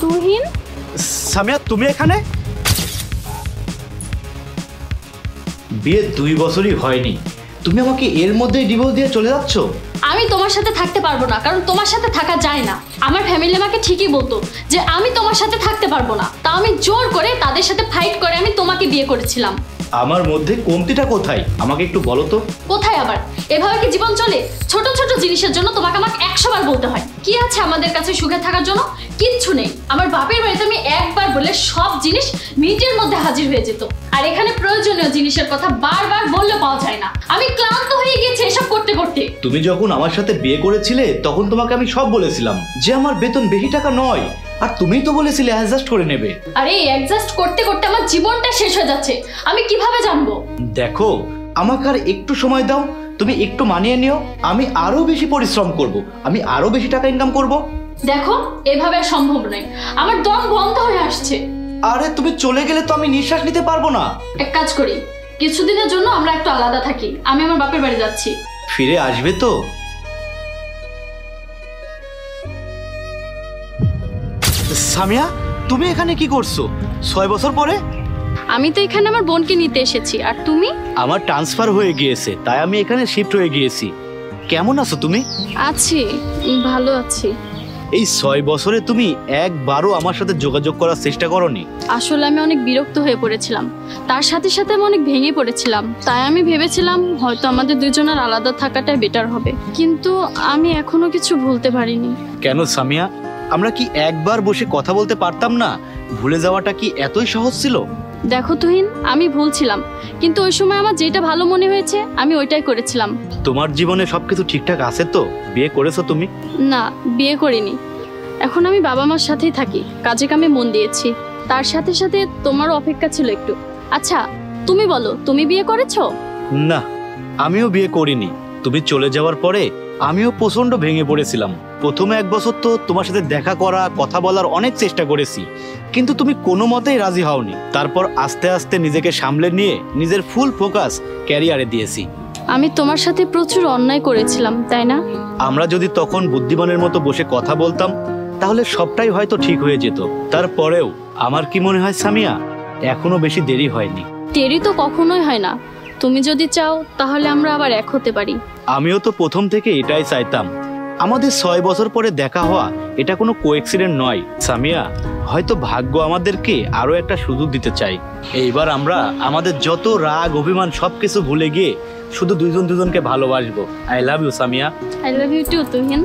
তুহিন, সামিয়া তুমি এখানে? বিয়ে 2 বছরই হয়নি, তুমি আমাকে এর মধ্যেই ডিভোর্স দিয়ে চলে যাচ্ছ? আমি তোমার সাথে থাকতে পারবো না, কারণ তোমার সাথে থাকা যায় না। আমার ফ্যামিলি আমাকে ঠিকই বলতো যে আমি তোমার সাথে থাকতে পারবো না, তা আমি জোর করে তাদের সাথে ফাইট করে আমি তোমাকে বিয়ে করেছিলাম। আমার মধ্যে কমতিটা কোথায় আমাকে একটু বলো তো। কোথায় আবার? এভাবে কি জীবন চলে? ছোট ছোট জিনিসের জন্য তোমাকে আমাকে 100 বার বলতে হয়। কি আছে আমাদের কাছে সুখে থাকার জন্য? কিচ্ছু নেই। আমার বাপের বাড়িতে আমি একবার বললে সব জিনিস মিনিটের মধ্যে হাজির হয়ে যেত, আর এখানে প্রয়োজনীয় জিনিসের কথা বারবার বললে পাওয়া যায় না। আমি ক্লান্ত হয়ে গেছি এসব করতে করতে। তুমি যখন আমার সাথে বিয়ে করেছিলে তখন তোমাকে আমি সব বলেছিলাম যে আমার বেতন বেশি টাকা নয়, আর তুমিই তো বলেছিলে অ্যাডজাস্ট করে নেবে। আরে অ্যাডজাস্ট করতে করতে আমার জীবনটা শেষ হয়ে যাচ্ছে, আমি কিভাবে জানবো? দেখো, আমাকে আর একটু সময় দাও, তুমি একটু মানিয়ে নিও, আমি আরো বেশি পরিশ্রম করব, আমি আরো বেশি টাকা ইনকাম করব। দেখো, এভাবে আর সম্ভব নয়, আমার দম বন্ধ হয়ে আসছে। আরে তুমি চলে গেলে তো আমি নিঃশ্বাস নিতে পারবো না। এক কাজ করি, কিছুদিনের জন্য আমরা একটু আলাদা থাকি, আমি আমার বাপের বাড়ি যাচ্ছি। ফিরে আসবে তো? সামিয়া, তুমি এখানে কি করছো 6 বছর পরে? আমি তো এখানে আমার বোনকে নিতে এসেছি, আর তুমি? আমার ট্রান্সফার হয়ে গিয়েছে, তাই আমি এখানে শিফট হয়ে গিয়েছি। কেমন আছো তুমি? আছি, ভালো আছি। এই 6 বছরে তুমি একবারও আমার সাথে যোগাযোগ করার চেষ্টা করোনি? আসলে আমি অনেক বিরক্ত হয়ে পড়েছিলাম, তার সাথে সাথে আমি অনেক ভেঙে পড়েছিলাম, তাই আমি ভেবেছিলাম হয়তো আমাদের দুজনের আলাদা থাকাটাই বেটার হবে, কিন্তু আমি এখনো কিছু ভুলতে পারিনি। কেন সামিয়া, আমরা কি একবার বসে কথা বলতে পারতাম না? ভুলে যাওয়াটা কি এতই সহজ ছিল? দেখো তুহিন, আমি ভুলছিলাম, কিন্তু ওই সময় আমার যেটা ভালো মনে হয়েছে আমি ওইটাই করেছিলাম। তোমার জীবনে সবকিছু ঠিকঠাক আছে তো? বিয়ে করেছো তুমি? না, বিয়ে করিনি। এখন আমি বাবা মার সাথেই থাকি, কাজে কামে মন দিয়েছি, তার সাথে সাথে তোমারও অপেক্ষা ছিল একটু। আচ্ছা তুমি বলো, তুমি বিয়ে করেছো? না, আমিও বিয়ে করিনি। তুমি চলে যাওয়ার পরে আমিও প্রচন্ড ভেঙে পড়েছিলাম। প্রথমে 1 বছর তো তোমার সাথে দেখা করা, কথা বলার অনেক চেষ্টা করেছি, কিন্তু তুমি কোনো মতেই রাজি হওনি। তারপর আস্তে আস্তে নিজেকে সামলে নিয়ে নিজের ফুল ফোকাস ক্যারিয়ারে দিয়েছি। আমি তোমার সাথে প্রচুর অন্যায় করেছিলাম, তাই না? আমরা যদি তখন বুদ্ধিমানের মতো বসে কথা বলতাম তাহলে সবটাই হয়তো ঠিক হয়ে যেত। তারপরেও আমার কি মনে হয় সামিয়া, এখনো বেশি দেরি হয়নি। দেরি তো কখনোই হয় না, তুমি যদি চাও তাহলে আমরা আবার এক হতে পারি। আমিও তো প্রথম থেকে এটাই চাইতাম। আমাদের 6 বছর পরে দেখা হওয়া এটা কোনো কোএক্সিডেন্ট নয় সামিয়া, হয়তো ভাগ্য আমাদেরকে আরো একটা সুযোগ দিতে চাই। এইবার আমরা আমাদের যত রাগ অভিমান সবকিছু ভুলে গিয়ে শুধু দুজনকে ভালোবাসবো। I love you Samiya. I love you too Tuhin.